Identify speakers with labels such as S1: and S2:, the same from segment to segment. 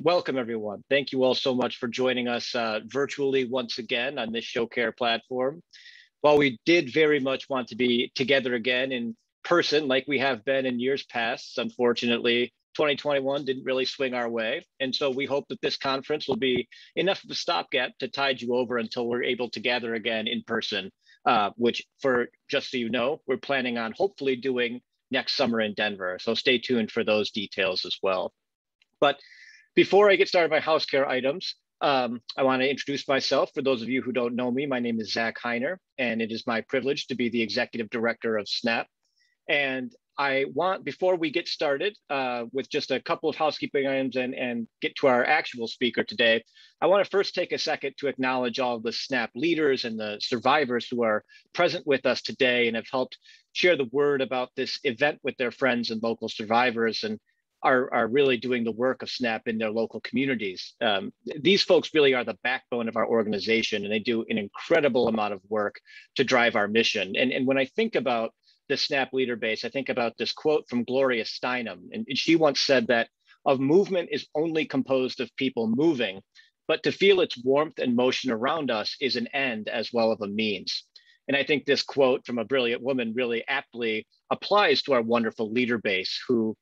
S1: Welcome, everyone. Thank you all so much for joining us virtually once again on this ShowCare platform. While we did very much want to be together again in person like we have been in years past, unfortunately, 2021 didn't really swing our way. And so we hope that this conference will be enough of a stopgap to tide you over until we're able to gather again in person, which, for just so you know, we're planning on hopefully doing next summer in Denver. So stay tuned for those details as well. But before I get started my house care items, I want to introduce myself. For those of you who don't know me, my name is Zach Heiner, and it is my privilege to be the executive director of SNAP. And I want, before we get started with just a couple of housekeeping items and get to our actual speaker today, I want to first take a second to acknowledge all of the SNAP leaders and the survivors who are present with us today and have helped share the word about this event with their friends and local survivors, and are really doing the work of SNAP in their local communities. These folks really are the backbone of our organization, and they do an incredible amount of work to drive our mission. And when I think about the SNAP leader base, I think about this quote from Gloria Steinem, and she once said that a movement is only composed of people moving, but to feel its warmth and motion around us is an end as well as a means. And I think this quote from a brilliant woman really aptly applies to our wonderful leader base who,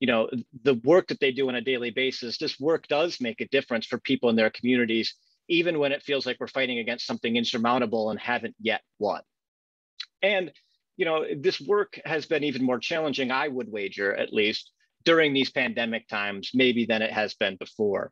S1: you know, the work that they do on a daily basis, this work does make a difference for people in their communities, even when it feels like we're fighting against something insurmountable and haven't yet won. And, you know, this work has been even more challenging, I would wager, at least, during these pandemic times, maybe than it has been before.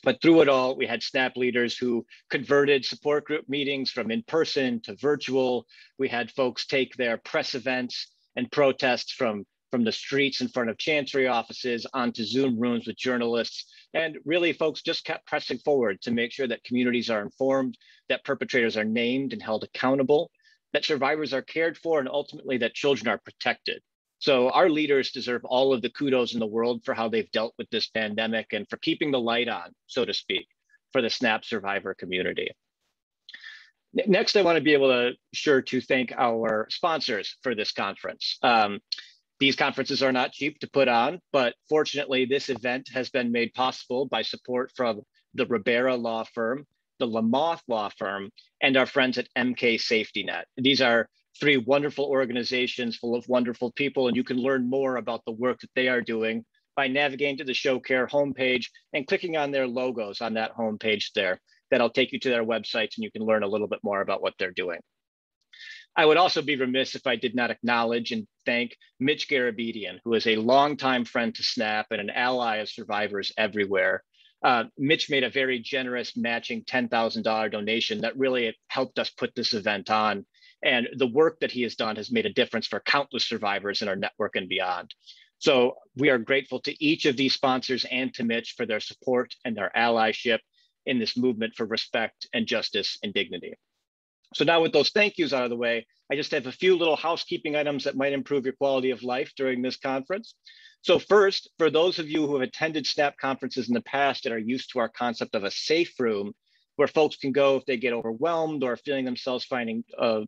S1: But through it all, we had SNAP leaders who converted support group meetings from in-person to virtual. We had folks take their press events and protests from the streets in front of Chancery offices onto Zoom rooms with journalists. And really, folks just kept pressing forward to make sure that communities are informed, that perpetrators are named and held accountable, that survivors are cared for, and ultimately that children are protected. So our leaders deserve all of the kudos in the world for how they've dealt with this pandemic and for keeping the light on, so to speak, for the SNAP survivor community. Next, I want to be able to thank our sponsors for this conference. These conferences are not cheap to put on, but fortunately, this event has been made possible by support from the Ribera Law Firm, the Lamothe Law Firm, and our friends at MK Safety Net. These are three wonderful organizations full of wonderful people, and you can learn more about the work that they are doing by navigating to the ShowCare homepage and clicking on their logos on that homepage there. That'll take you to their websites, and you can learn a little bit more about what they're doing. I would also be remiss if I did not acknowledge and thank Mitch Garabedian, who is a longtime friend to SNAP and an ally of survivors everywhere. Mitch made a very generous matching $10,000 donation that really helped us put this event on. And the work that he has done has made a difference for countless survivors in our network and beyond. So we are grateful to each of these sponsors and to Mitch for their support and their allyship in this movement for respect and justice and dignity. So now with those thank yous out of the way, I just have a few little housekeeping items that might improve your quality of life during this conference. So first, for those of you who have attended SNAP conferences in the past and are used to our concept of a safe room, where folks can go if they get overwhelmed or feeling themselves getting a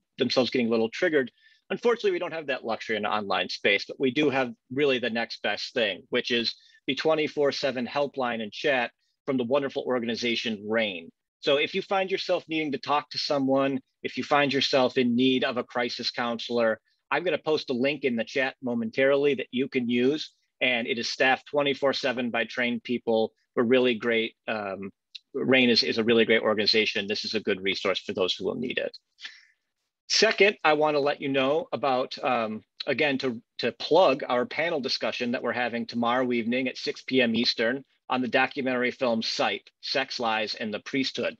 S1: little triggered, unfortunately, we don't have that luxury in an online space, but we do have really the next best thing, which is the 24/7 helpline and chat from the wonderful organization RAIN. So if you find yourself needing to talk to someone, if you find yourself in need of a crisis counselor, I'm going to post a link in the chat momentarily that you can use. And it is staffed 24/7 by trained people. We're really great. RAIN is a really great organization. This is a good resource for those who will need it. Second, I want to let you know about, again, to plug our panel discussion that we're having tomorrow evening at 6 p.m. Eastern on the documentary film Sight, Sex, Lies, and the Priesthood.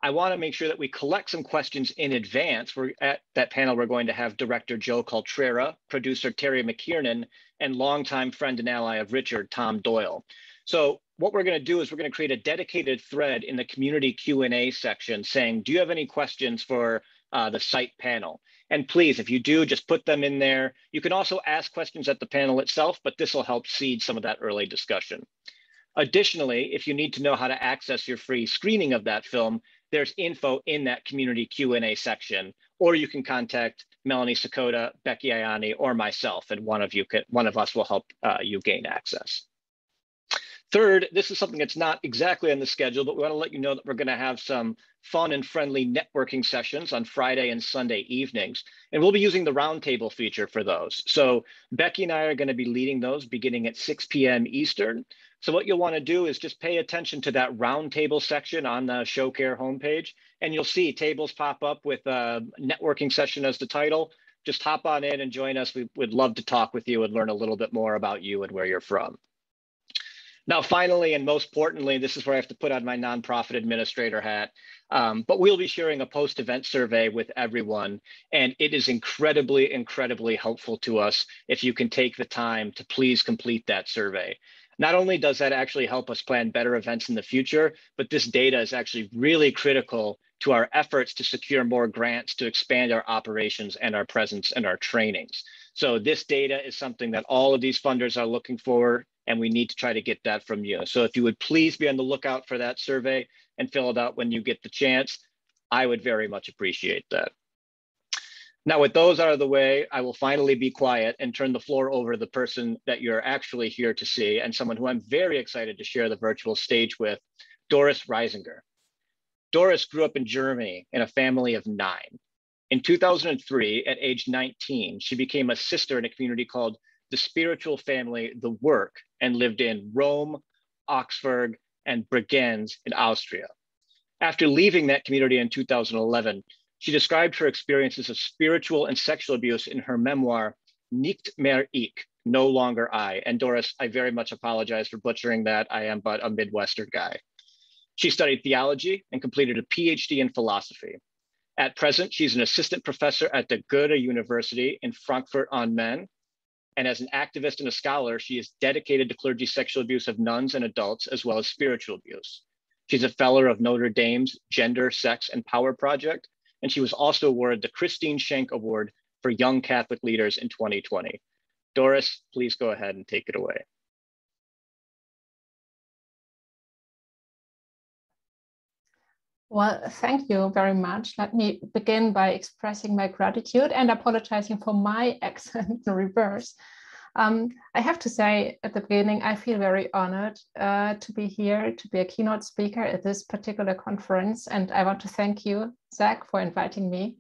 S1: I want to make sure that we collect some questions in advance. We're at that panel, we're going to have director Joe Coltrera, producer Terry McKiernan, and longtime friend and ally of Richard, Tom Doyle. So what we're going to do is we're going to create a dedicated thread in the community Q&A section saying, do you have any questions for the Sight panel? And please, if you do, just put them in there. You can also ask questions at the panel itself, but this will help seed some of that early discussion. Additionally, if you need to know how to access your free screening of that film, there's info in that community Q&A section, or you can contact Melanie Sakota, Becky Iani, or myself, and one of us will help you gain access. Third, this is something that's not exactly on the schedule, but we want to let you know that we're going to have some fun and friendly networking sessions on Friday and Sunday evenings. And we'll be using the roundtable feature for those. So Becky and I are going to be leading those beginning at 6 p.m. Eastern. So what you'll want to do is just pay attention to that roundtable section on the ShowCare homepage, and you'll see tables pop up with a networking session as the title. Just hop on in and join us. We would love to talk with you and learn a little bit more about you and where you're from. Now, finally, and most importantly, this is where I have to put on my nonprofit administrator hat, but we'll be sharing a post-event survey with everyone, and it is incredibly, incredibly helpful to us if you can take the time to please complete that survey. Not only does that actually help us plan better events in the future, but this data is actually really critical to our efforts to secure more grants to expand our operations and our presence and our trainings. So this data is something that all of these funders are looking for, and we need to try to get that from you. So if you would please be on the lookout for that survey and fill it out when you get the chance, I would very much appreciate that. Now, with those out of the way, I will finally be quiet and turn the floor over to the person that you're actually here to see, and someone who I'm very excited to share the virtual stage with, Doris Reisinger. Doris grew up in Germany in a family of 9. In 2003, at age 19, she became a sister in a community called the spiritual family, The Work, and lived in Rome, Augsburg, and Bregenz in Austria. After leaving that community in 2011, she described her experiences of spiritual and sexual abuse in her memoir, Nicht mehr ich, No Longer I. And Doris, I very much apologize for butchering that. I am but a Midwestern guy. She studied theology and completed a PhD in philosophy. At present, she's an assistant professor at the Goethe University in Frankfurt am Main. And as an activist and a scholar, she is dedicated to clergy sexual abuse of nuns and adults, as well as spiritual abuse. She's a fellow of Notre Dame's Gender, Sex, and Power Project, and she was also awarded the Christine Schenk Award for Young Catholic Leaders in 2020. Doris, please go ahead and take it away.
S2: Well, thank you very much. Let me begin by expressing my gratitude and apologizing for my accent in reverse. I have to say at the beginning, I feel very honored to be here, to be a keynote speaker at this particular conference. And I want to thank you, Zach, for inviting me.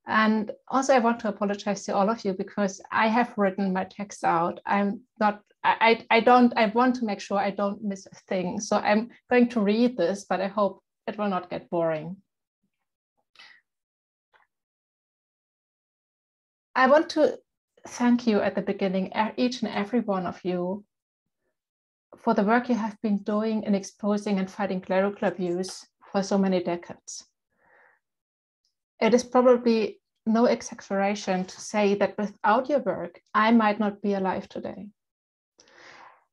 S2: And also I want to apologize to all of you because I have written my text out. I want to make sure I don't miss a thing. So I'm going to read this, but I hope it will not get boring. I want to thank you at the beginning, each and every one of you, for the work you have been doing in exposing and fighting clerical abuse for so many decades. It is probably no exaggeration to say that without your work, I might not be alive today.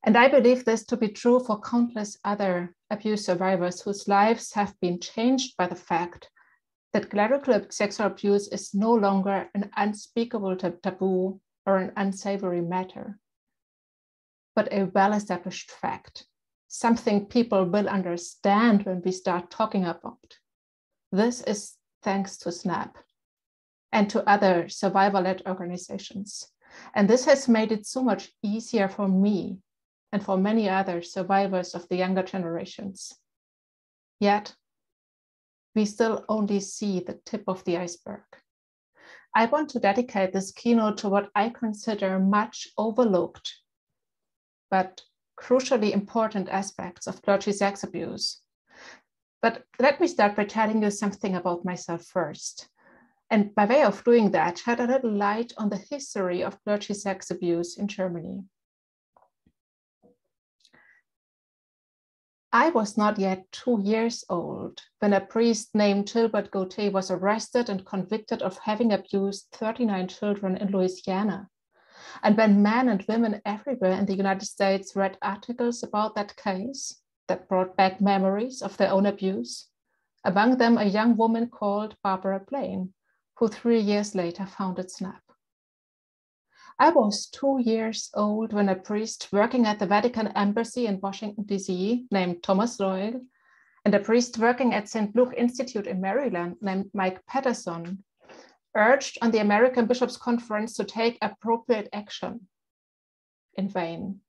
S2: And I believe this to be true for countless other abuse survivors whose lives have been changed by the fact that clerical sexual abuse is no longer an unspeakable taboo or an unsavory matter, but a well-established fact, something people will understand when we start talking about. This is thanks to SNAP and to other survivor-led organizations. And this has made it so much easier for me and for many other survivors of the younger generations. Yet, we still only see the tip of the iceberg. I want to dedicate this keynote to what I consider much overlooked, but crucially important aspects of clergy sex abuse. But let me start by telling you something about myself first. And by way of doing that, shed a little light on the history of clergy sex abuse in Germany. I was not yet 2 years old when a priest named Gilbert Gauthier was arrested and convicted of having abused 39 children in Louisiana. And when men and women everywhere in the United States read articles about that case that brought back memories of their own abuse, among them a young woman called Barbara Blaine, who 3 years later founded SNAP. I was 2 years old when a priest working at the Vatican Embassy in Washington, D.C., named Thomas Doyle, and a priest working at St. Luke Institute in Maryland, named Mike Patterson, urged on the American Bishops' Conference to take appropriate action. In vain.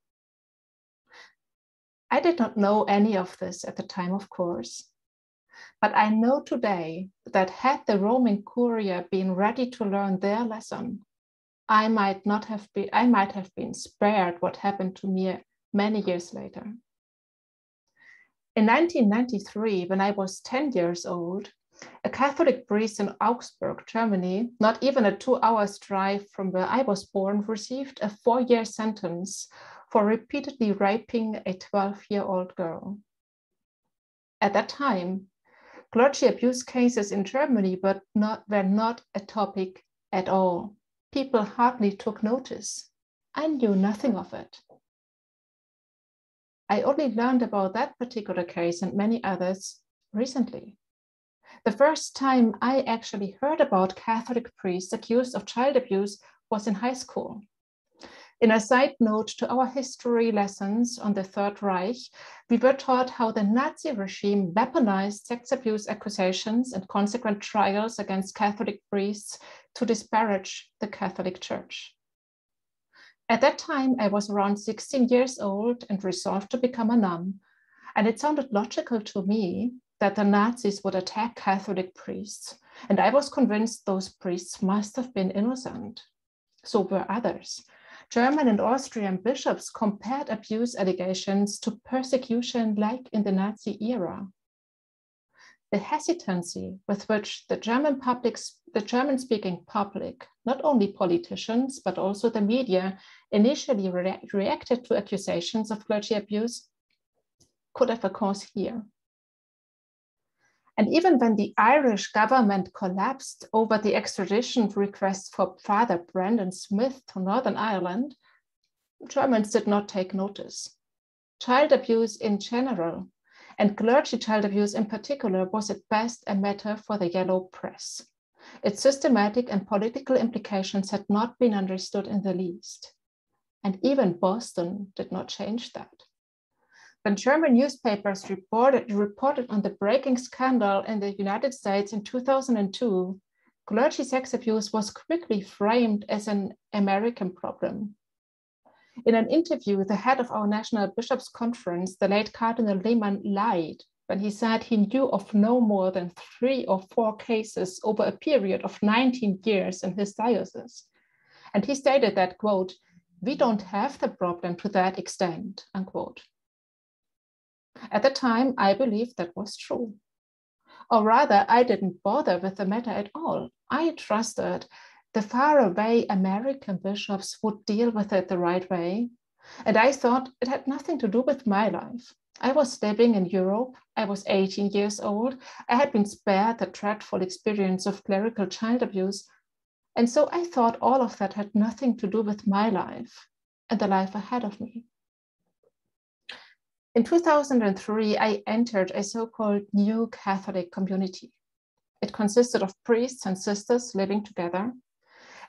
S2: I did not know any of this at the time, of course, but I know today that had the Roman courier been ready to learn their lesson, I might have been spared what happened to me many years later. In 1993, when I was 10 years old, a Catholic priest in Augsburg, Germany, not even a 2-hour drive from where I was born, received a 4-year sentence for repeatedly raping a 12-year-old girl. At that time, clergy abuse cases in Germany were not a topic at all. People hardly took notice. I knew nothing of it. I only learned about that particular case and many others recently. The first time I actually heard about Catholic priests accused of child abuse was in high school. In a side note to our history lessons on the Third Reich, we were taught how the Nazi regime weaponized sex abuse accusations and consequent trials against Catholic priests to disparage the Catholic Church. At that time, I was around 16 years old and resolved to become a nun, and it sounded logical to me that the Nazis would attack Catholic priests, and I was convinced those priests must have been innocent. So were others. German and Austrian bishops compared abuse allegations to persecution like in the Nazi era. The hesitancy with which the German-speaking public, not only politicians, but also the media, initially reacted to accusations of clergy abuse could have a cause here. And even when the Irish government collapsed over the extradition request for Father Brendan Smith to Northern Ireland, Germans did not take notice. Child abuse in general, and clergy child abuse in particular, was at best a matter for the yellow press. Its systematic and political implications had not been understood in the least. And even Boston did not change that. When German newspapers reported on the breaking scandal in the United States in 2002, clergy sex abuse was quickly framed as an American problem. In an interview, the head of our National Bishops' Conference, the late Cardinal Lehmann, lied when he said he knew of no more than 3 or 4 cases over a period of 19 years in his diocese. And he stated that, quote, "We don't have the problem to that extent," unquote. At the time, I believed that was true. Or rather, I didn't bother with the matter at all. I trusted the faraway American bishops would deal with it the right way. And I thought it had nothing to do with my life. I was living in Europe. I was 18 years old. I had been spared the dreadful experience of clerical child abuse. And so I thought all of that had nothing to do with my life and the life ahead of me. In 2003, I entered a so-called new Catholic community. It consisted of priests and sisters living together.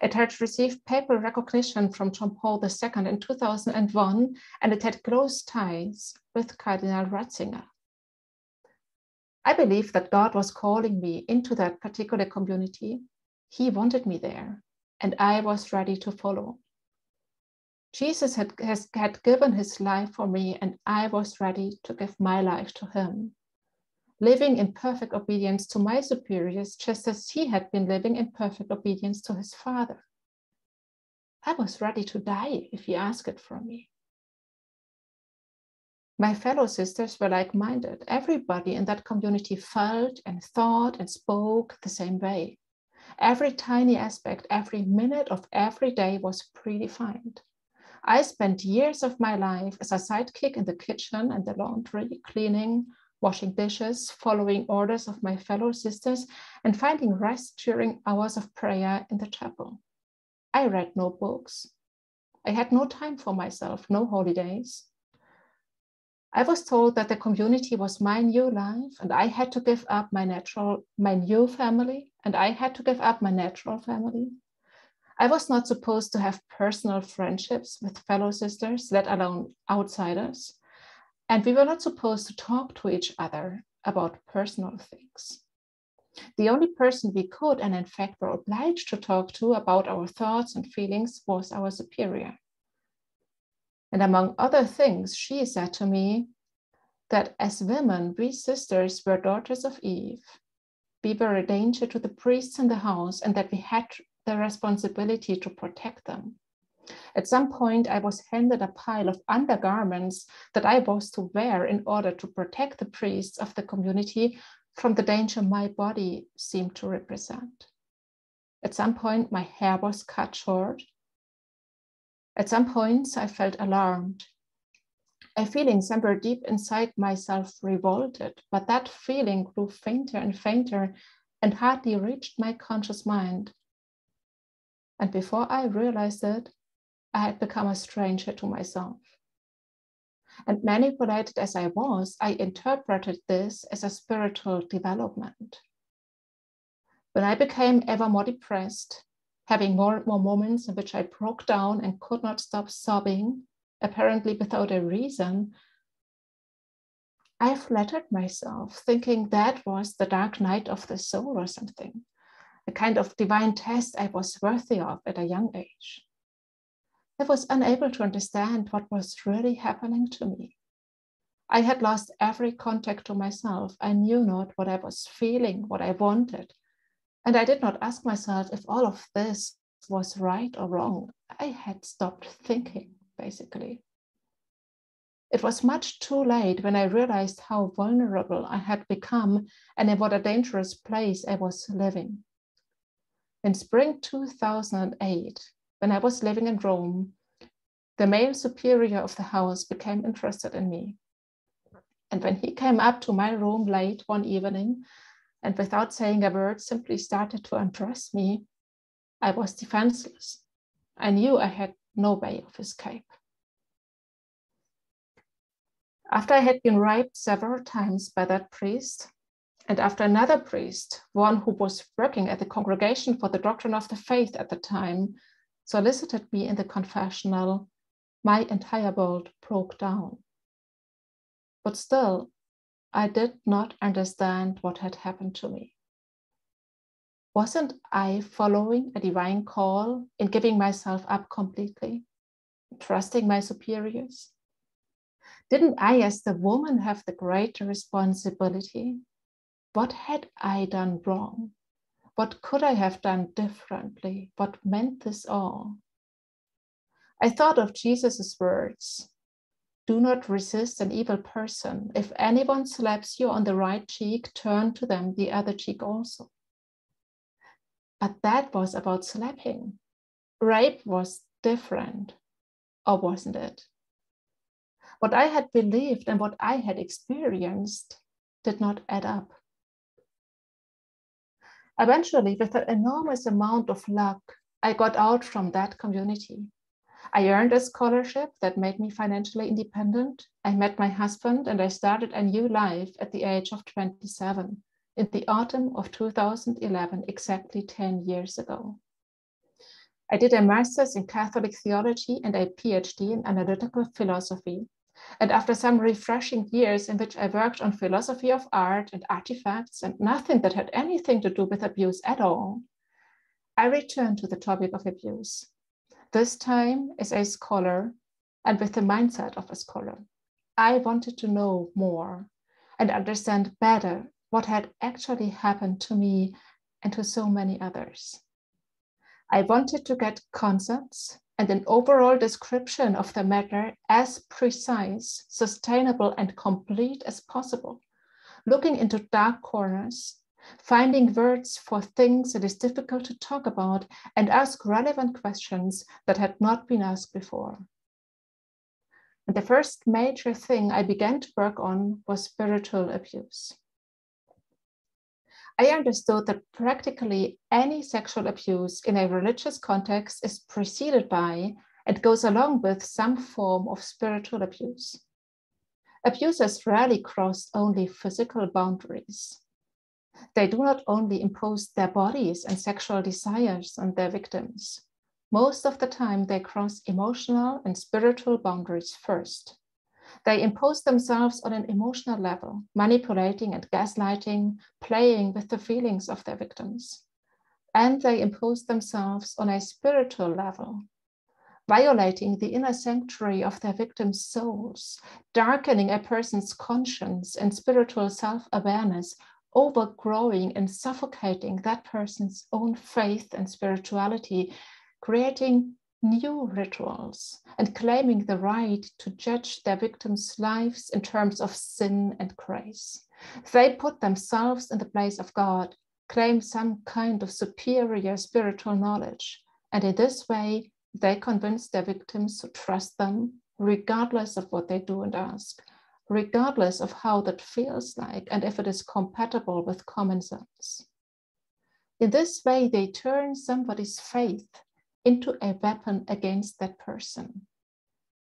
S2: It had received papal recognition from John Paul II in 2001, and it had close ties with Cardinal Reisinger. I believe that God was calling me into that particular community. He wanted me there, and I was ready to follow. Jesus had given his life for me, and I was ready to give my life to him, living in perfect obedience to my superiors, just as he had been living in perfect obedience to his Father. I was ready to die if he asked it from me. My fellow sisters were like-minded. Everybody in that community felt and thought and spoke the same way. Every tiny aspect, every minute of every day was predefined. I spent years of my life as a sidekick in the kitchen and the laundry, cleaning, washing dishes, following orders of my fellow sisters, and finding rest during hours of prayer in the chapel. I read no books. I had no time for myself, no holidays. I was told that the community was my new life, and I had to give up my new family, and I had to give up my natural family. I was not supposed to have personal friendships with fellow sisters, let alone outsiders. And we were not supposed to talk to each other about personal things. The only person we could, and in fact were obliged to talk to about our thoughts and feelings, was our superior. And among other things, she said to me, that as women, we sisters were daughters of Eve. We were a danger to the priests in the house, and that we had the responsibility to protect them. At some point, I was handed a pile of undergarments that I was to wear in order to protect the priests of the community from the danger my body seemed to represent. At some point, my hair was cut short. At some points, I felt alarmed. A feeling somewhere deep inside myself revolted, but that feeling grew fainter and fainter and hardly reached my conscious mind. And before I realized it, I had become a stranger to myself. And manipulated as I was, I interpreted this as a spiritual development. When I became ever more depressed, having more and more moments in which I broke down and could not stop sobbing, apparently without a reason, I flattered myself, thinking that was the dark night of the soul or something, a kind of divine test I was worthy of at a young age. I was unable to understand what was really happening to me. I had lost every contact to myself. I knew not what I was feeling, what I wanted. And I did not ask myself if all of this was right or wrong. I had stopped thinking, basically. It was much too late when I realized how vulnerable I had become and in what a dangerous place I was living. In spring 2008, when I was living in Rome, the male superior of the house became interested in me. And when he came up to my room late one evening and without saying a word simply started to undress me, I was defenseless. I knew I had no way of escape. After I had been raped several times by that priest, and after another priest, one who was working at the Congregation for the Doctrine of the Faith at the time, solicited me in the confessional, my entire world broke down. But still, I did not understand what had happened to me. Wasn't I following a divine call in giving myself up completely, trusting my superiors? Didn't I, as the woman, have the greater responsibility? What had I done wrong? What could I have done differently? What meant this all? I thought of Jesus' words, "Do not resist an evil person. If anyone slaps you on the right cheek, turn to them the other cheek also." But that was about slapping. Rape was different, or wasn't it? What I had believed and what I had experienced did not add up. Eventually, with an enormous amount of luck, I got out from that community. I earned a scholarship that made me financially independent. I met my husband and I started a new life at the age of 27 in the autumn of 2011, exactly 10 years ago. I did a master's in Catholic theology and a PhD in analytical philosophy. And after some refreshing years in which I worked on philosophy of art and artifacts and nothing that had anything to do with abuse at all, I returned to the topic of abuse, this time as a scholar and with the mindset of a scholar. I wanted to know more and understand better what had actually happened to me and to so many others. I wanted to get concepts and an overall description of the matter as precise, sustainable, and complete as possible, looking into dark corners, finding words for things that is difficult to talk about, and ask relevant questions that had not been asked before. And the first major thing I began to work on was spiritual abuse. I understood that practically any sexual abuse in a religious context is preceded by and goes along with some form of spiritual abuse. Abusers rarely cross only physical boundaries. They do not only impose their bodies and sexual desires on their victims. Most of the time, they cross emotional and spiritual boundaries first. They impose themselves on an emotional level, manipulating and gaslighting, playing with the feelings of their victims. And they impose themselves on a spiritual level, violating the inner sanctuary of their victims' souls, darkening a person's conscience and spiritual self-awareness, overgrowing and suffocating that person's own faith and spirituality, creating new rituals and claiming the right to judge their victims' lives in terms of sin and grace. They put themselves in the place of God, claim some kind of superior spiritual knowledge, and in this way, they convince their victims to trust them, regardless of what they do and ask, regardless of how that feels like and if it is compatible with common sense. In this way, they turn somebody's faith into a weapon against that person.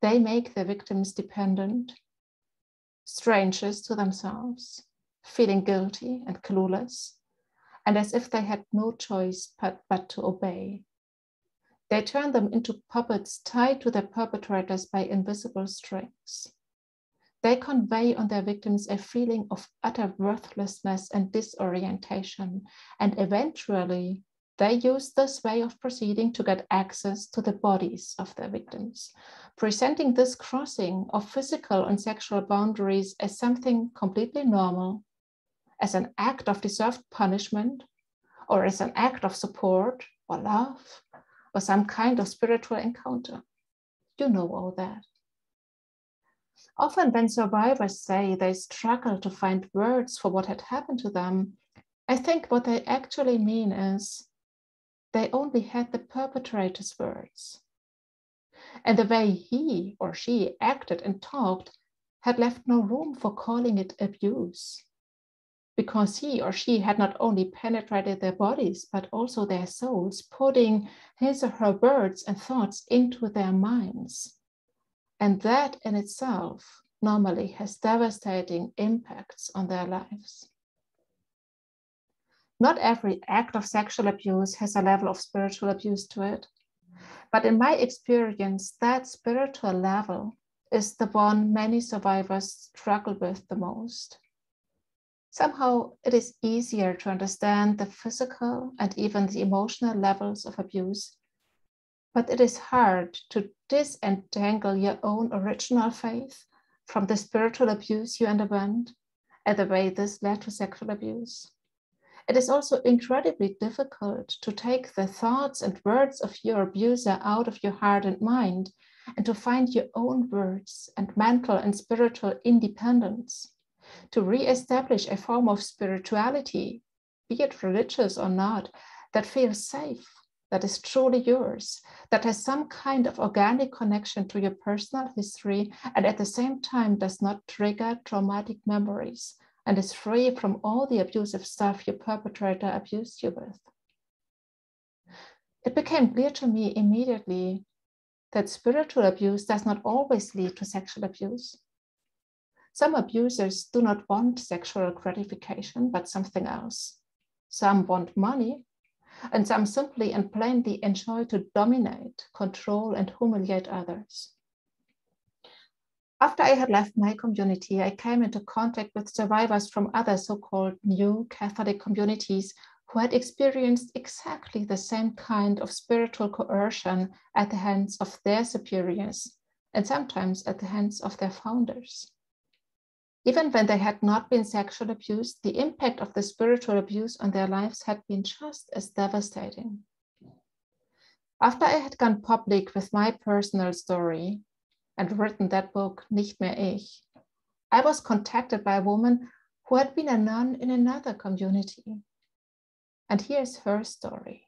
S2: They make their victims dependent, strangers to themselves, feeling guilty and clueless, and as if they had no choice but to obey. They turn them into puppets tied to their perpetrators by invisible strings. They convey on their victims a feeling of utter worthlessness and disorientation, and eventually they use this way of proceeding to get access to the bodies of their victims, presenting this crossing of physical and sexual boundaries as something completely normal, as an act of deserved punishment, or as an act of support or love, or some kind of spiritual encounter. You know all that. Often when survivors say they struggle to find words for what had happened to them, I think what they actually mean is they only had the perpetrator's words. And the way he or she acted and talked had left no room for calling it abuse, because he or she had not only penetrated their bodies, but also their souls, putting his or her words and thoughts into their minds. And that in itself normally has devastating impacts on their lives. Not every act of sexual abuse has a level of spiritual abuse to it, but in my experience, that spiritual level is the one many survivors struggle with the most. Somehow it is easier to understand the physical and even the emotional levels of abuse, but it is hard to disentangle your own original faith from the spiritual abuse you underwent and the way this led to sexual abuse. It is also incredibly difficult to take the thoughts and words of your abuser out of your heart and mind and to find your own words and mental and spiritual independence, to re-establish a form of spirituality, be it religious or not, that feels safe, that is truly yours, that has some kind of organic connection to your personal history and at the same time does not trigger traumatic memories and is free from all the abusive stuff your perpetrator abused you with. It became clear to me immediately that spiritual abuse does not always lead to sexual abuse. Some abusers do not want sexual gratification, but something else. Some want money, and some simply and plainly enjoy to dominate, control, and humiliate others. After I had left my community, I came into contact with survivors from other so-called new Catholic communities who had experienced exactly the same kind of spiritual coercion at the hands of their superiors, and sometimes at the hands of their founders. Even when they had not been sexually abused, the impact of the spiritual abuse on their lives had been just as devastating. After I had gone public with my personal story and written that book, Nicht mehr ich, I was contacted by a woman who had been a nun in another community. And here's her story.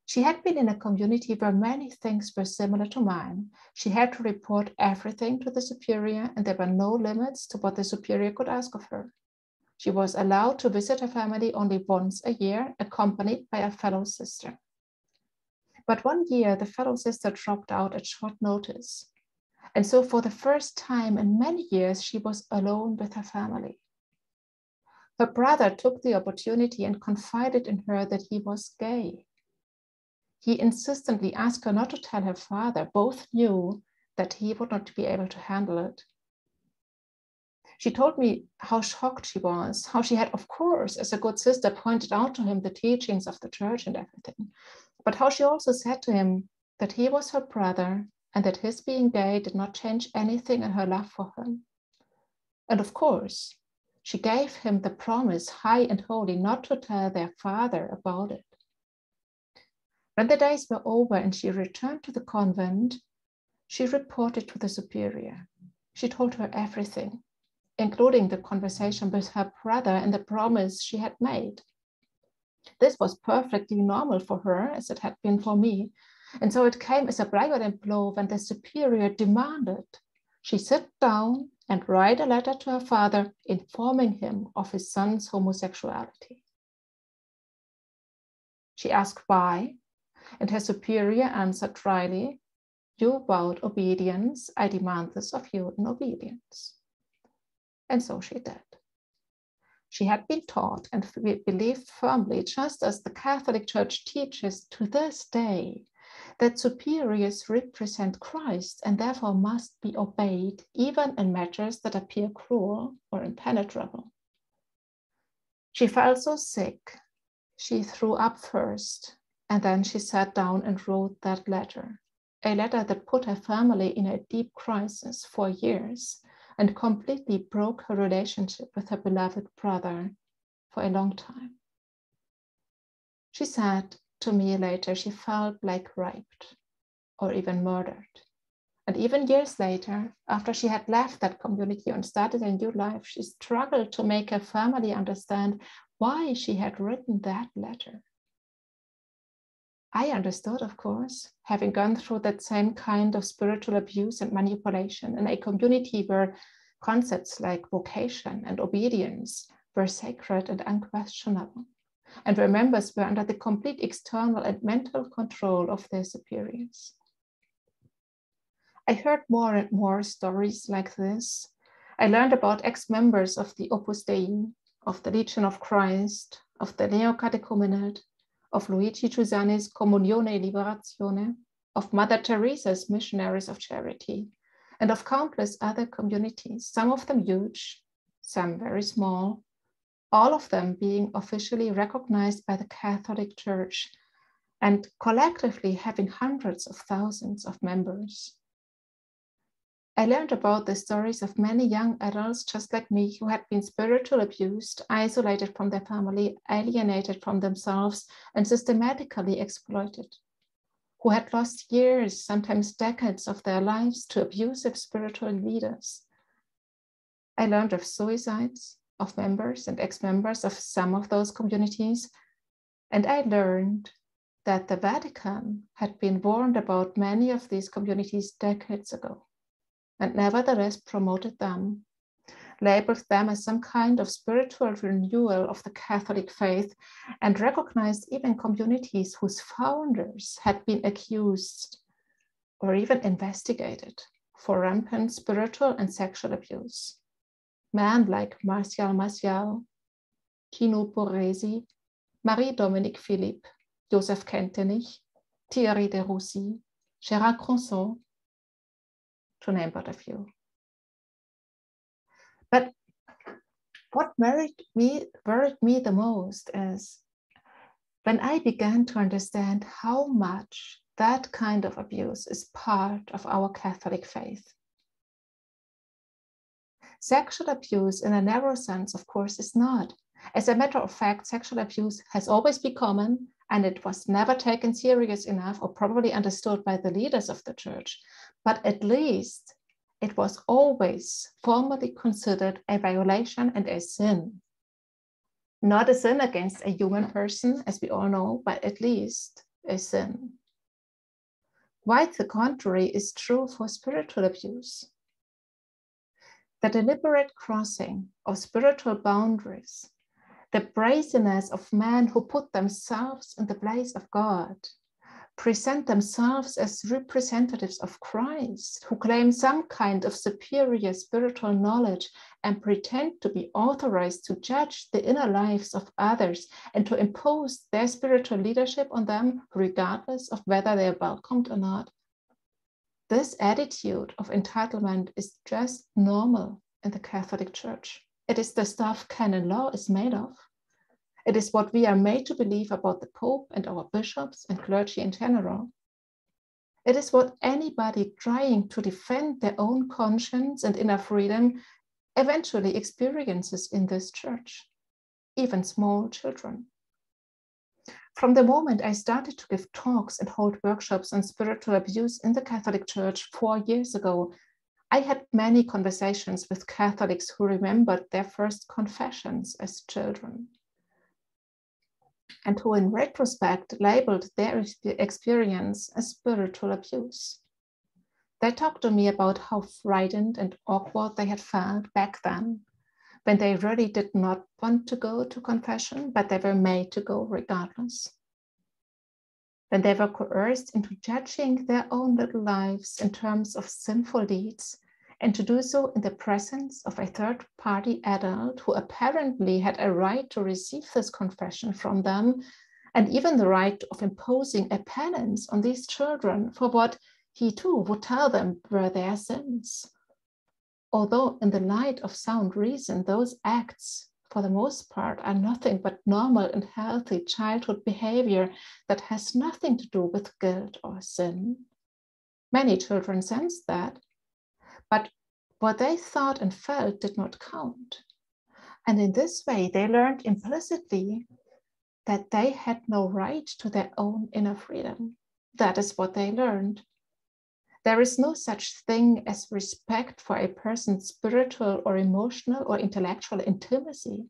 S2: She had been in a community where many things were similar to mine. She had to report everything to the superior, and there were no limits to what the superior could ask of her. She was allowed to visit her family only once a year, accompanied by a fellow sister. But one year, the fellow sister dropped out at short notice. And so for the first time in many years, she was alone with her family. Her brother took the opportunity and confided in her that he was gay. He insistently asked her not to tell her father. Both knew that he would not be able to handle it. She told me how shocked she was, how she had, of course, as a good sister, pointed out to him the teachings of the church and everything, but how she also said to him, that he was her brother and that his being gay did not change anything in her love for him. And of course, she gave him the promise, high and holy, not to tell their father about it. When the days were over and she returned to the convent, she reported to the superior. She told her everything, including the conversation with her brother and the promise she had made. This was perfectly normal for her, as it had been for me, and so it came as a violent blow when the superior demanded she sit down and write a letter to her father informing him of his son's homosexuality. She asked why, and her superior answered dryly, "You vowed obedience, I demand this of you in obedience." And so she did. She had been taught and believed firmly, just as the Catholic Church teaches to this day, that superiors represent Christ and therefore must be obeyed even in matters that appear cruel or impenetrable. She felt so sick, she threw up first, and then she sat down and wrote that letter, a letter that put her family in a deep crisis for years and completely broke her relationship with her beloved brother for a long time. She said to me later she felt like raped or even murdered. And even years later, after she had left that community and started a new life, she struggled to make her family understand why she had written that letter. I understood, of course, having gone through that same kind of spiritual abuse and manipulation in a community where concepts like vocation and obedience were sacred and unquestionable, and where members were under the complete external and mental control of their superiors. I heard more and more stories like this. I learned about ex-members of the Opus Dei, of the Legion of Christ, of the Neocatechumenate, of Luigi Giussani's Comunione e Liberazione, of Mother Teresa's Missionaries of Charity, and of countless other communities, some of them huge, some very small, all of them being officially recognized by the Catholic Church and collectively having hundreds of thousands of members. I learned about the stories of many young adults just like me who had been spiritually abused, isolated from their family, alienated from themselves, and systematically exploited, who had lost years, sometimes decades of their lives to abusive spiritual leaders. I learned of suicides of members and ex-members of some of those communities, and I learned that the Vatican had been warned about many of these communities decades ago, and nevertheless promoted them, labeled them as some kind of spiritual renewal of the Catholic faith, and recognized even communities whose founders had been accused or even investigated for rampant spiritual and sexual abuse. Men like Martial Maciel, Tino Borresi, Marie-Dominique Philippe, Joseph Kentenich, Thierry de Roussy, Gérard Cronson, to name but a few. But what worried me the most is when I began to understand how much that kind of abuse is part of our Catholic faith. Sexual abuse in a narrow sense, of course, is not. As a matter of fact, sexual abuse has always been common, and it was never taken serious enough or probably understood by the leaders of the church. But at least it was always formally considered a violation and a sin. Not a sin against a human person, as we all know, but at least a sin. Quite the contrary is true for spiritual abuse. The deliberate crossing of spiritual boundaries, the brazenness of men who put themselves in the place of God, present themselves as representatives of Christ, who claim some kind of superior spiritual knowledge and pretend to be authorized to judge the inner lives of others and to impose their spiritual leadership on them, regardless of whether they are welcomed or not. This attitude of entitlement is just normal in the Catholic Church. It is the stuff canon law is made of. It is what we are made to believe about the Pope and our bishops and clergy in general. It is what anybody trying to defend their own conscience and inner freedom eventually experiences in this church, even small children. From the moment I started to give talks and hold workshops on spiritual abuse in the Catholic Church 4 years ago, I had many conversations with Catholics who remembered their first confessions as children, and who in retrospect labeled their experience as spiritual abuse. They talked to me about how frightened and awkward they had felt back then, when they really did not want to go to confession, but they were made to go regardless. When they were coerced into judging their own little lives in terms of sinful deeds, and to do so in the presence of a third-party adult who apparently had a right to receive this confession from them, and even the right of imposing a penance on these children for what he too would tell them were their sins. Although in the light of sound reason, those acts, for the most part, are nothing but normal and healthy childhood behavior that has nothing to do with guilt or sin. Many children sensed that, but what they thought and felt did not count. And in this way, they learned implicitly that they had no right to their own inner freedom. That is what they learned. There is no such thing as respect for a person's spiritual or emotional or intellectual intimacy.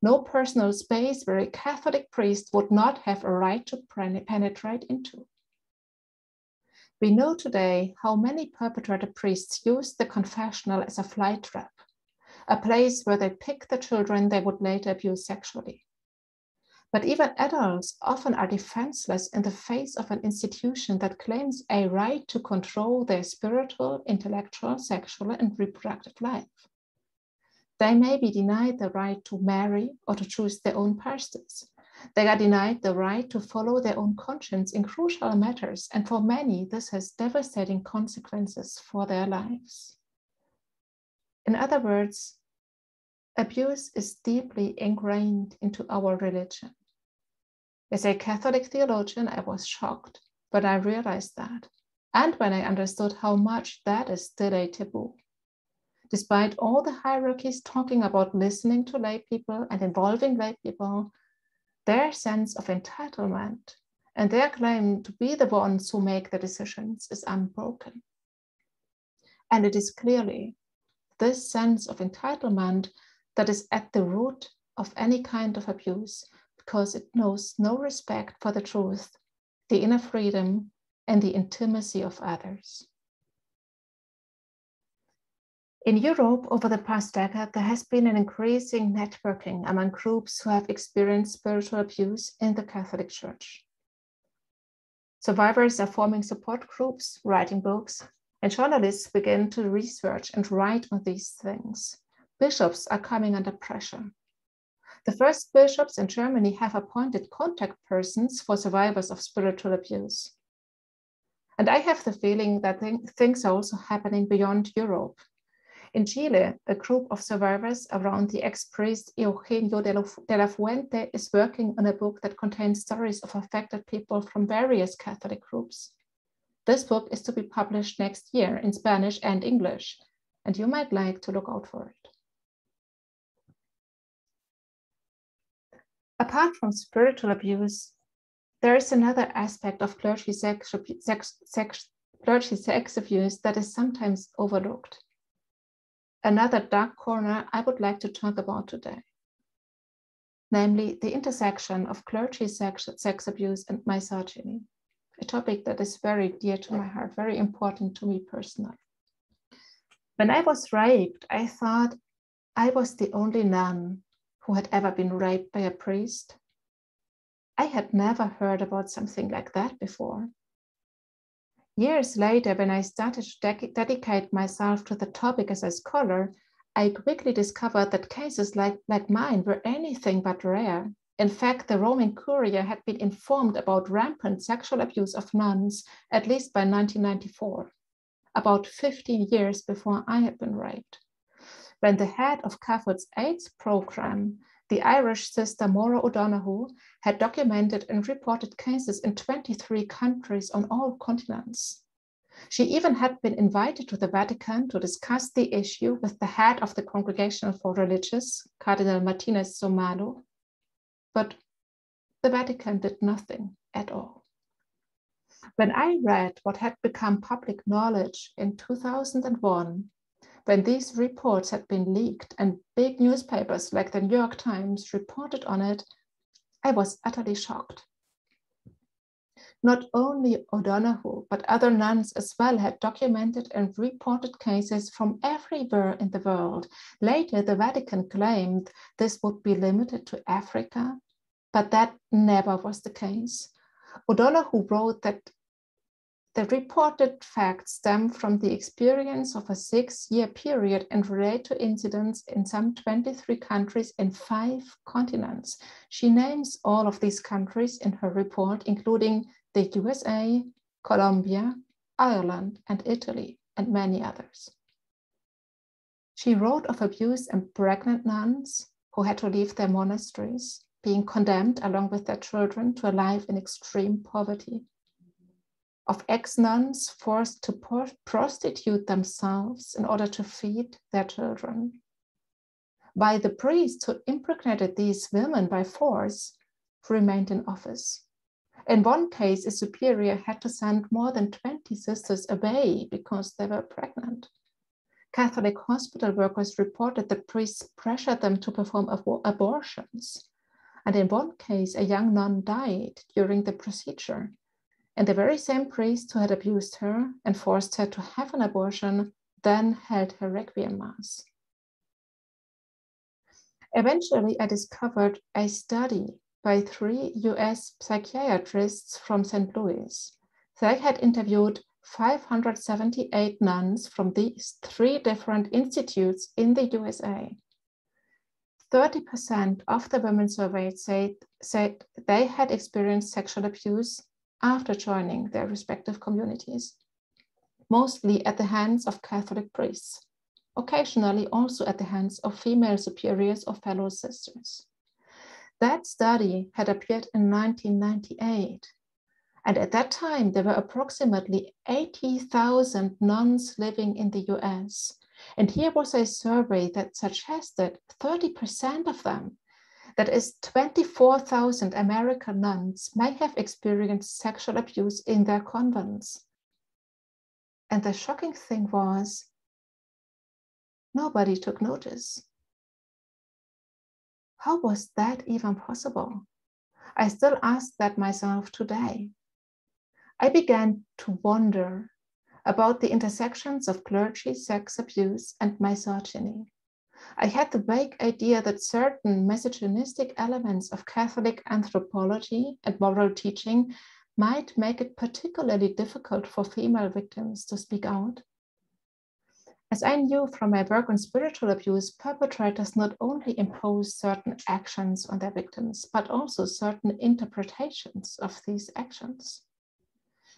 S2: No personal space where a Catholic priest would not have a right to penetrate into. We know today how many perpetrator priests use the confessional as a fly trap, a place where they pick the children they would later abuse sexually. But even adults often are defenseless in the face of an institution that claims a right to control their spiritual, intellectual, sexual, and reproductive life. They may be denied the right to marry or to choose their own pastors. They are denied the right to follow their own conscience in crucial matters, and for many, this has devastating consequences for their lives. In other words, abuse is deeply ingrained into our religion. As a Catholic theologian, I was shocked when I realized that, and when I understood how much that is still a taboo. Despite all the hierarchies talking about listening to lay people and involving lay people, their sense of entitlement and their claim to be the ones who make the decisions is unbroken. And it is clearly this sense of entitlement that is at the root of any kind of abuse, because it knows no respect for the truth, the inner freedom, and the intimacy of others. In Europe, over the past decade, there has been an increasing networking among groups who have experienced spiritual abuse in the Catholic Church. Survivors are forming support groups, writing books, and journalists begin to research and write on these things. Bishops are coming under pressure. The first bishops in Germany have appointed contact persons for survivors of spiritual abuse. And I have the feeling that things are also happening beyond Europe. In Chile, a group of survivors around the ex-priest Eugenio de la Fuente is working on a book that contains stories of affected people from various Catholic groups. This book is to be published next year in Spanish and English, and you might like to look out for it. Apart from spiritual abuse, there is another aspect of clergy sex abuse that is sometimes overlooked. Another dark corner I would like to talk about today, namely the intersection of clergy sex abuse and misogyny, a topic that is very dear to my heart, very important to me personally. When I was raped, I thought I was the only nun who had ever been raped by a priest. I had never heard about something like that before. Years later, when I started to dedicate myself to the topic as a scholar, I quickly discovered that cases like mine were anything but rare. In fact, the Roman Curia had been informed about rampant sexual abuse of nuns, at least by 1994, about 15 years before I had been raped. when the head of CAFOD's AIDS program, the Irish sister Maura O'Donoghue, had documented and reported cases in 23 countries on all continents. She even had been invited to the Vatican to discuss the issue with the head of the Congregation for Religious, Cardinal Martinez Somalo, but the Vatican did nothing at all. When I read what had become public knowledge in 2001, when these reports had been leaked and big newspapers like the New York Times reported on it, I was utterly shocked. Not only O'Donoghue, but other nuns as well had documented and reported cases from everywhere in the world. Later, the Vatican claimed this would be limited to Africa, but that never was the case. O'Donoghue wrote that the reported facts stem from the experience of a 6-year period and relate to incidents in some 23 countries in 5 continents. She names all of these countries in her report, including the USA, Colombia, Ireland, and Italy, and many others. She wrote of abused and pregnant nuns who had to leave their monasteries, being condemned along with their children to a life in extreme poverty, of ex-nuns forced to prostitute themselves in order to feed their children, by the priests who impregnated these women by force who remained in office. In one case, a superior had to send more than 20 sisters away because they were pregnant. Catholic hospital workers reported that priests pressured them to perform abortions. And in one case, a young nun died during the procedure. And the very same priest who had abused her and forced her to have an abortion then held her requiem mass. Eventually, I discovered a study by 3 US psychiatrists from St. Louis. They had interviewed 578 nuns from these 3 different institutes in the USA. 30% of the women surveyed said they had experienced sexual abuse after joining their respective communities, mostly at the hands of Catholic priests, occasionally also at the hands of female superiors or fellow sisters. That study had appeared in 1998, and at that time there were approximately 80,000 nuns living in the US. And here was a survey that suggested 30% of them, that is 24,000 American nuns, may have experienced sexual abuse in their convents. And the shocking thing was, nobody took notice. How was that even possible? I still ask that myself today. I began to wonder about the intersections of clergy, sex abuse, and misogyny. I had the vague idea that certain misogynistic elements of Catholic anthropology and moral teaching might make it particularly difficult for female victims to speak out. As I knew from my work on spiritual abuse, perpetrators not only impose certain actions on their victims, but also certain interpretations of these actions.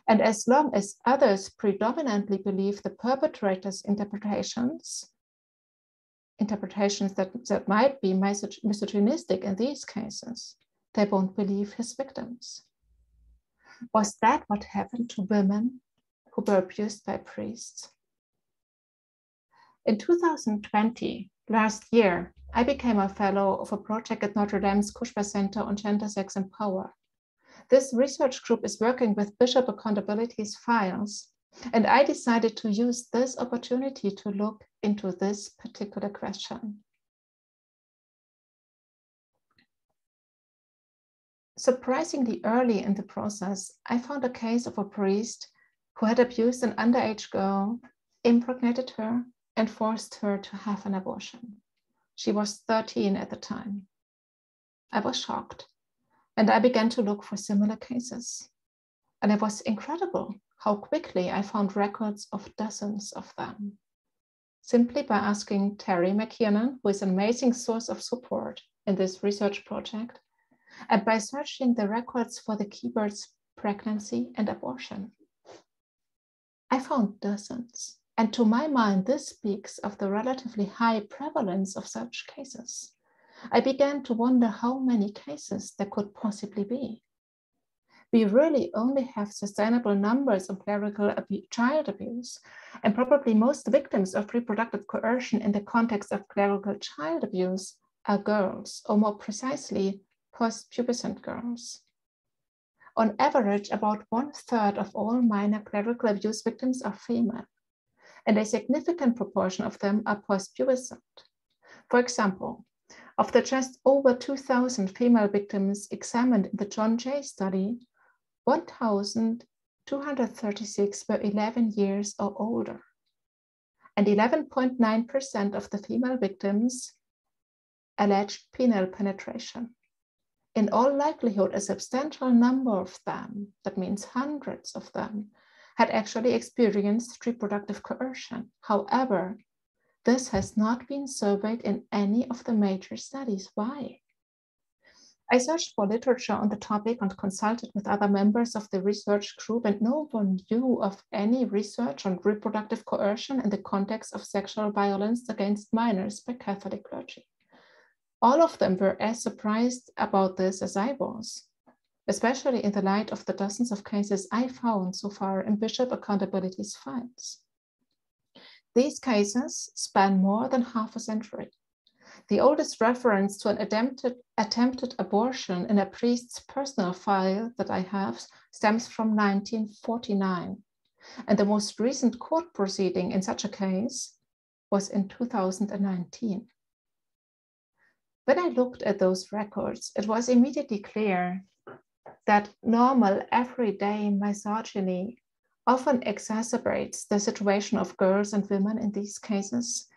S2: And as long as others predominantly believe the perpetrator's interpretations that might be misogynistic in these cases, they won't believe his victims. Was that what happened to women who were abused by priests? In 2020, last year, I became a fellow of a project at Notre Dame's Kushba Center on Gender, Sex, and Power. This research group is working with Bishop Accountability's files, and I decided to use this opportunity to look into this particular question. Surprisingly early in the process, I found a case of a priest who had abused an underage girl, impregnated her, and forced her to have an abortion. She was 13 at the time. I was shocked, and I began to look for similar cases. And it was incredible how quickly I found records of dozens of them. Simply by asking Terry McKiernan, who is an amazing source of support in this research project, and by searching the records for the keywords pregnancy and abortion. I found dozens And to my mind, this speaks of the relatively high prevalence of such cases. I began to wonder how many cases there could possibly be. We really only have sustainable numbers of clerical child abuse, and probably most victims of reproductive coercion in the context of clerical child abuse are girls, or more precisely, post-pubescent girls. On average, about 1/3 of all minor clerical abuse victims are female, and a significant proportion of them are post-pubescent. For example, of the just over 2,000 female victims examined in the John Jay study, 1,236 were 11 years or older, and 11.9% of the female victims alleged penile penetration. In all likelihood, a substantial number of them, that means hundreds of them, had actually experienced reproductive coercion. However, this has not been surveyed in any of the major studies. Why? I searched for literature on the topic and consulted with other members of the research group, and no one knew of any research on reproductive coercion in the context of sexual violence against minors by Catholic clergy. All of them were as surprised about this as I was, especially in the light of the dozens of cases I found so far in Bishop Accountability's files. These cases span more than half a century. The oldest reference to an attempted abortion in a priest's personal file that I have stems from 1949, and the most recent court proceeding in such a case was in 2019. When I looked at those records, it was immediately clear that normal, everyday misogyny often exacerbates the situation of girls and women in these cases,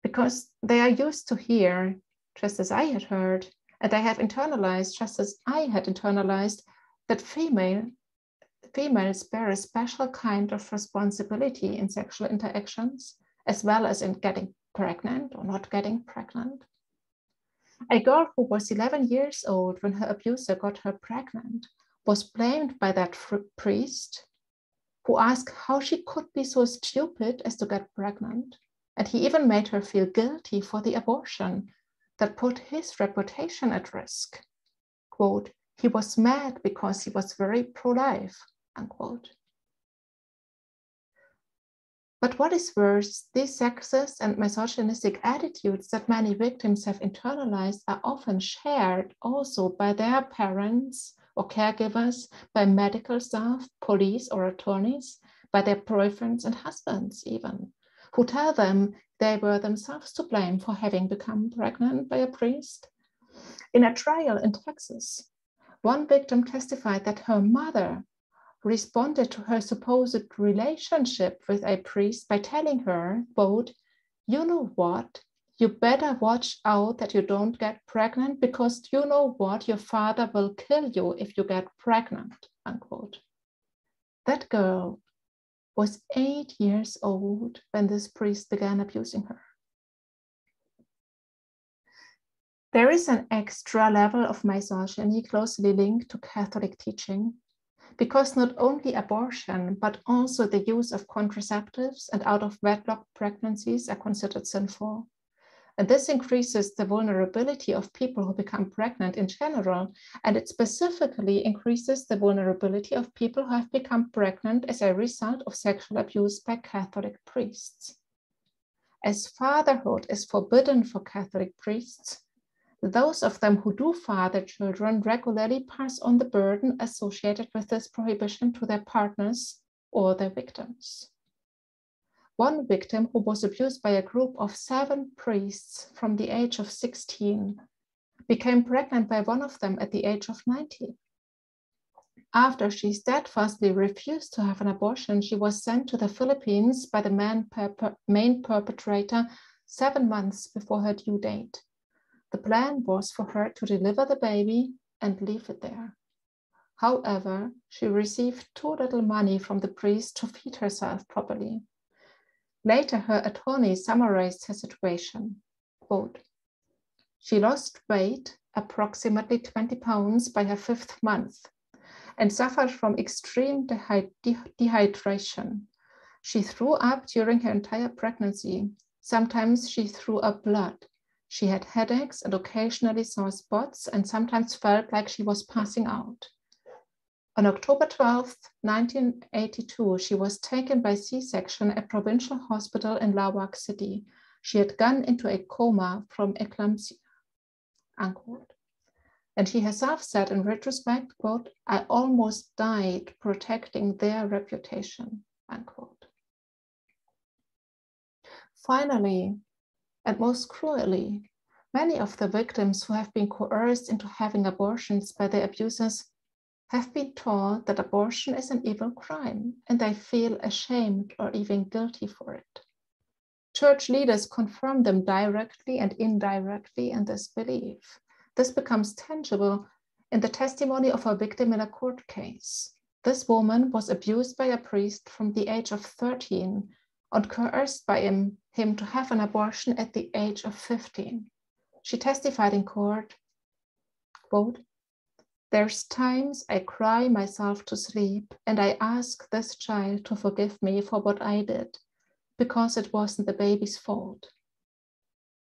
S2: because they are used to hear, just as I had heard, and they have internalized, just as I had internalized, that females bear a special kind of responsibility in sexual interactions, as well as in getting pregnant or not getting pregnant. A girl who was 11 years old when her abuser got her pregnant was blamed by that priest, who asked how she could be so stupid as to get pregnant. And he even made her feel guilty for the abortion that put his reputation at risk. Quote, he was mad because he was very pro-life, unquote. But what is worse, these sexist and misogynistic attitudes that many victims have internalized are often shared also by their parents or caregivers, by medical staff, police or attorneys, by their boyfriends and husbands even, who tell them they were themselves to blame for having become pregnant by a priest. In a trial in Texas, one victim testified that her mother responded to her supposed relationship with a priest by telling her, quote, you know what, you better watch out that you don't get pregnant, because you know what, your father will kill you if you get pregnant, unquote. That girl was 8 years old when this priest began abusing her. There is an extra level of misogyny closely linked to Catholic teaching, because not only abortion, but also the use of contraceptives and out-of-wedlock pregnancies are considered sinful. And this increases the vulnerability of people who become pregnant in general, and it specifically increases the vulnerability of people who have become pregnant as a result of sexual abuse by Catholic priests. As fatherhood is forbidden for Catholic priests, those of them who do father children regularly pass on the burden associated with this prohibition to their partners or their victims. One victim who was abused by a group of 7 priests from the age of 16 became pregnant by one of them at the age of 19. After she steadfastly refused to have an abortion, she was sent to the Philippines by the main perpetrator 7 months before her due date. The plan was for her to deliver the baby and leave it there. However, she received too little money from the priest to feed herself properly. Later, her attorney summarized her situation. Quote, she lost weight, approximately 20 pounds, by her 5th month and suffered from extreme dehydration. She threw up during her entire pregnancy. Sometimes she threw up blood. She had headaches and occasionally saw spots and sometimes felt like she was passing out. On October 12, 1982, she was taken by C-section at Provincial Hospital in Lawak City. She had gone into a coma from eclampsia, unquote. And she herself said in retrospect, quote, "I almost died protecting their reputation," unquote. Finally, and most cruelly, many of the victims who have been coerced into having abortions by their abusers have been taught that abortion is an evil crime, and they feel ashamed or even guilty for it. Church leaders confirm them directly and indirectly in this belief. This becomes tangible in the testimony of a victim in a court case. This woman was abused by a priest from the age of 13 and coerced by him to have an abortion at the age of 15. She testified in court, quote, "There's times I cry myself to sleep and I ask this child to forgive me for what I did, because it wasn't the baby's fault.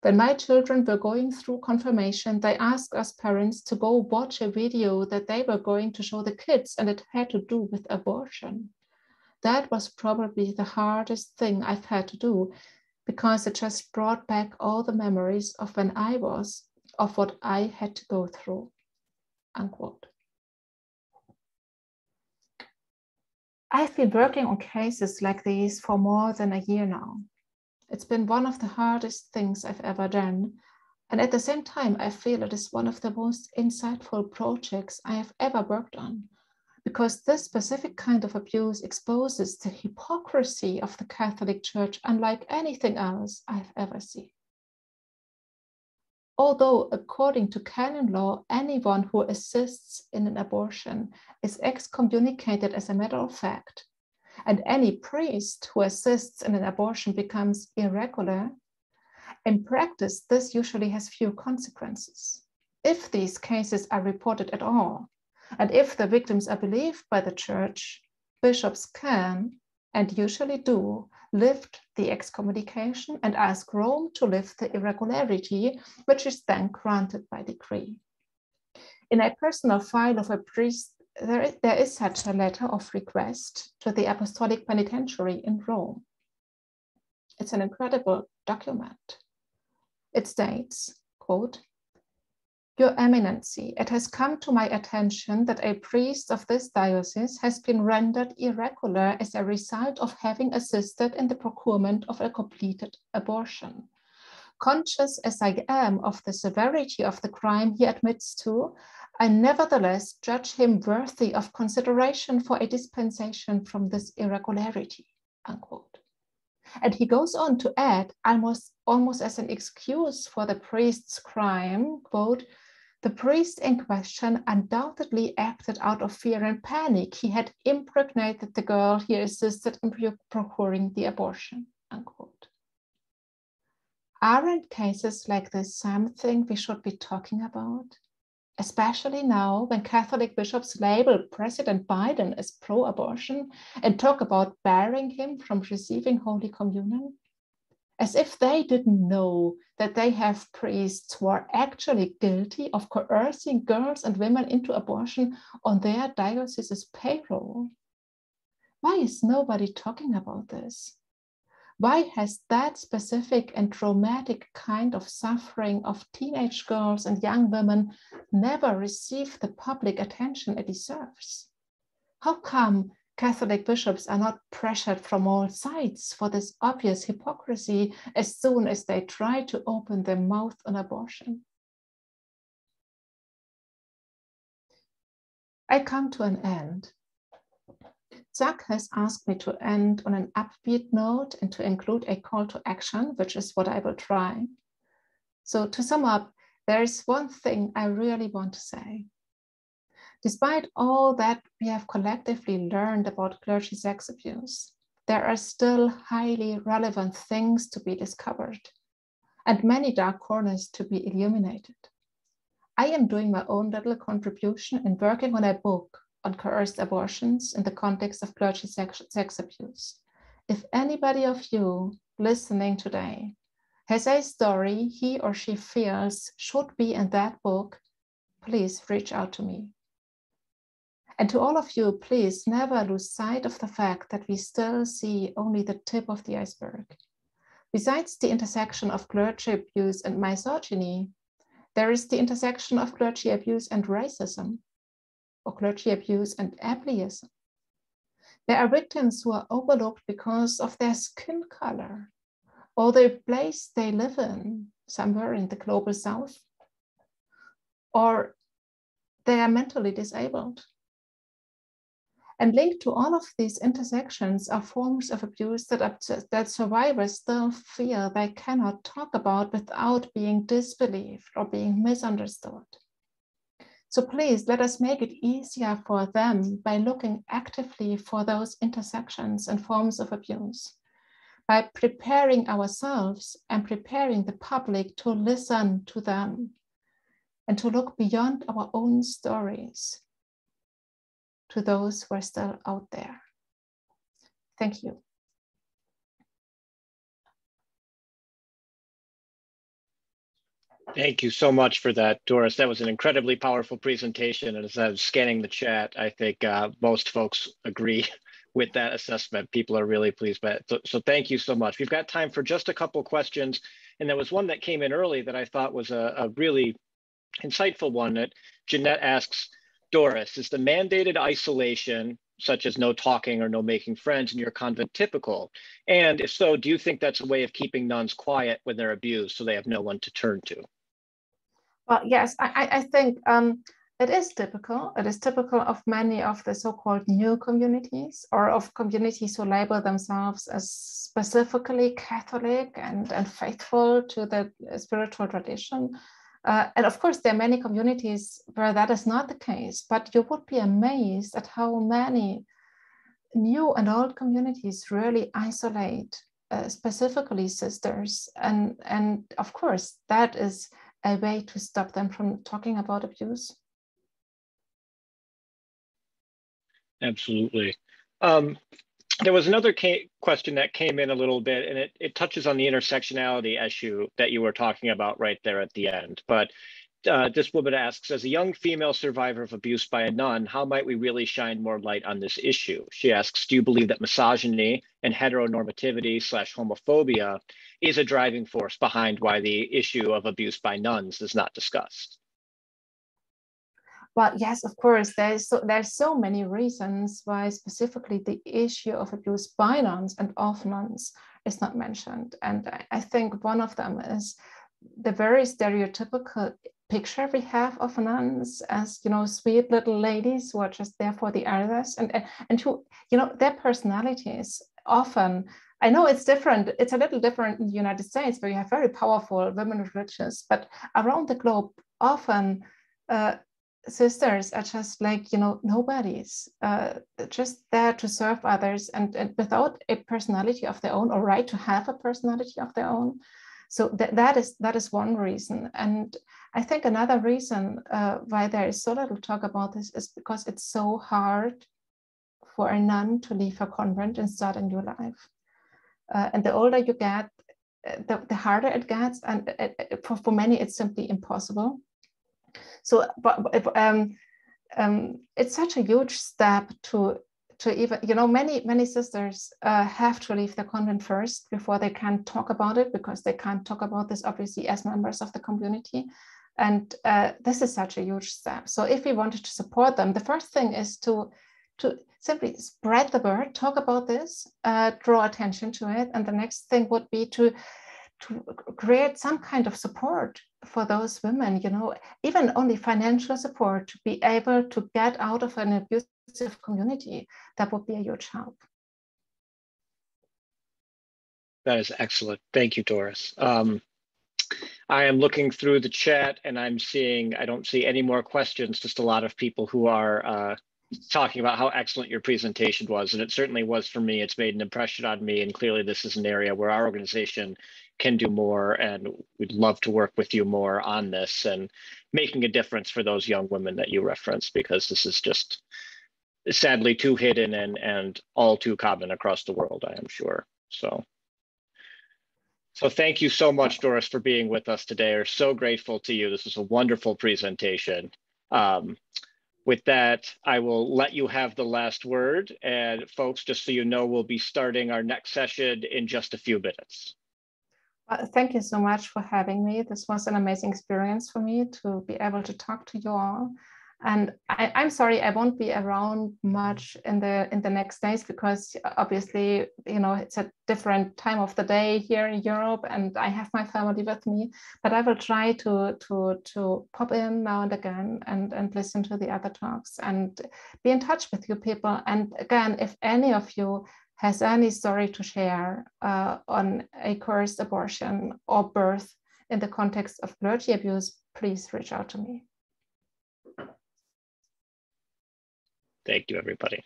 S2: When my children were going through confirmation, they asked us parents to go watch a video that they were going to show the kids, and it had to do with abortion. That was probably the hardest thing I've had to do, because it just brought back all the memories of when I was, of what I had to go through," unquote. I've been working on cases like these for more than a year now. It's been one of the hardest things I've ever done. And at the same time, I feel it is one of the most insightful projects I have ever worked on, because this specific kind of abuse exposes the hypocrisy of the Catholic Church unlike anything else I've ever seen. Although, according to canon law, anyone who assists in an abortion is excommunicated as a matter of fact, and any priest who assists in an abortion becomes irregular, in practice, this usually has few consequences. If these cases are reported at all, and if the victims are believed by the church, bishops can, and usually do, lift the excommunication and ask Rome to lift the irregularity, which is then granted by decree. In a personal file of a priest, there is such a letter of request to the Apostolic Penitentiary in Rome. It's an incredible document. It states, quote, "Your Eminency, it has come to my attention that a priest of this diocese has been rendered irregular as a result of having assisted in the procurement of a completed abortion. Conscious as I am of the severity of the crime he admits to, I nevertheless judge him worthy of consideration for a dispensation from this irregularity," unquote. And he goes on to add, almost as an excuse for the priest's crime, quote, "The priest in question undoubtedly acted out of fear and panic. He had impregnated the girl he assisted in procuring the abortion," unquote. Aren't cases like this something we should be talking about? Especially now when Catholic bishops label President Biden as pro-abortion and talk about barring him from receiving Holy Communion? As if they didn't know that they have priests who are actually guilty of coercing girls and women into abortion on their diocese's payroll. Why is nobody talking about this? Why has that specific and traumatic kind of suffering of teenage girls and young women never received the public attention it deserves? How come Catholic bishops are not pressured from all sides for this obvious hypocrisy as soon as they try to open their mouth on abortion? I come to an end. Zach has asked me to end on an upbeat note and to include a call to action, which is what I will try. So to sum up, there is one thing I really want to say. Despite all that we have collectively learned about clergy sex abuse, there are still highly relevant things to be discovered and many dark corners to be illuminated. I am doing my own little contribution in working on a book on coerced abortions in the context of clergy sex abuse. if anybody of you listening today has a story he or she feels should be in that book, please reach out to me. And to all of you, please never lose sight of the fact that we still see only the tip of the iceberg. Besides the intersection of clergy abuse and misogyny, there is the intersection of clergy abuse and racism, or clergy abuse and ableism. There are victims who are overlooked because of their skin color or the place they live in, somewhere in the global south, or they are mentally disabled. And linked to all of these intersections are forms of abuse that survivors still feel they cannot talk about without being disbelieved or being misunderstood. So please let us make it easier for them by looking actively for those intersections and forms of abuse, by preparing ourselves and preparing the public to listen to them and to look beyond our own stories to those who are still out there. Thank you.
S1: Thank you so much for that, Doris. That was an incredibly powerful presentation. And as I was scanning the chat, I think most folks agree with that assessment. People are really pleased by it. So thank you so much. We've got time for just a couple questions. And there was one that came in early that I thought was a really insightful one. That Jeanette asks, Doris, is the mandated isolation, such as no talking or no making friends in your convent, typical? And if so, do you think that's a way of keeping nuns quiet when they're abused so they have no one to turn to?
S2: Well, yes, I think it is typical. It is typical of many of the so-called new communities, or of communities who label themselves as specifically Catholic and faithful to the spiritual tradition. And of course, there are many communities where that is not the case, but you would be amazed at how many new and old communities really isolate specifically sisters. And of course, that is a way to stop them from talking about abuse.
S1: Absolutely. There was another question that came in a little bit, and it touches on the intersectionality issue that you were talking about right there at the end. But this woman asks, as a young female survivor of abuse by a nun, how might we really shine more light on this issue? She asks, do you believe that misogyny and heteronormativity/homophobia is a driving force behind why the issue of abuse by nuns is not discussed?
S2: Well, yes, of course, there's so many reasons why specifically the issue of abuse by nuns and of nuns is not mentioned. And I think one of them is the very stereotypical picture we have of nuns as, you know, sweet little ladies who are just there for the others, and who, you know, their personalities often, I know it's different, it's a little different in the United States where you have very powerful women religious, but around the globe, often sisters are just like, you know, nobodies, just there to serve others and without a personality of their own, or right to have a personality of their own. So that is one reason. And I think another reason why there is so little talk about this is because it's so hard for a nun to leave her convent and start a new life. And the older you get, the harder it gets. And for many, it's simply impossible. So it's such a huge step to even, you know, many sisters have to leave the convent first before they can talk about it, because they can't talk about this obviously as members of the community. And this is such a huge step. So if we wanted to support them, the first thing is to simply spread the word, talk about this, draw attention to it. And the next thing would be to create some kind of support for those women, you know, even only financial support to be able to get out of an abusive community. That would be a huge help.
S1: That is excellent. Thank you, Doris. I am looking through the chat and I don't see any more questions, just a lot of people who are talking about how excellent your presentation was. And it certainly was for me. It's made an impression on me. And clearly this is an area where our organization can do more, and we'd love to work with you more on this and making a difference for those young women that you referenced, because this is just sadly too hidden and all too common across the world, I am sure. So thank you so much, Doris, for being with us today. We're so grateful to you. This was a wonderful presentation. With that, I will let you have the last word. And folks, just so you know, we'll be starting our next session in just a few minutes.
S2: Thank you so much for having me. This was an amazing experience for me to be able to talk to you all. And I'm sorry I won't be around much in the next days, because obviously, you know, it's a different time of the day here in Europe, and I have my family with me. But I will try to pop in now and again and listen to the other talks and be in touch with you people. And again, if any of you has any story to share on a coerced abortion or birth in the context of clergy abuse, please reach out to me.
S1: Thank you, everybody.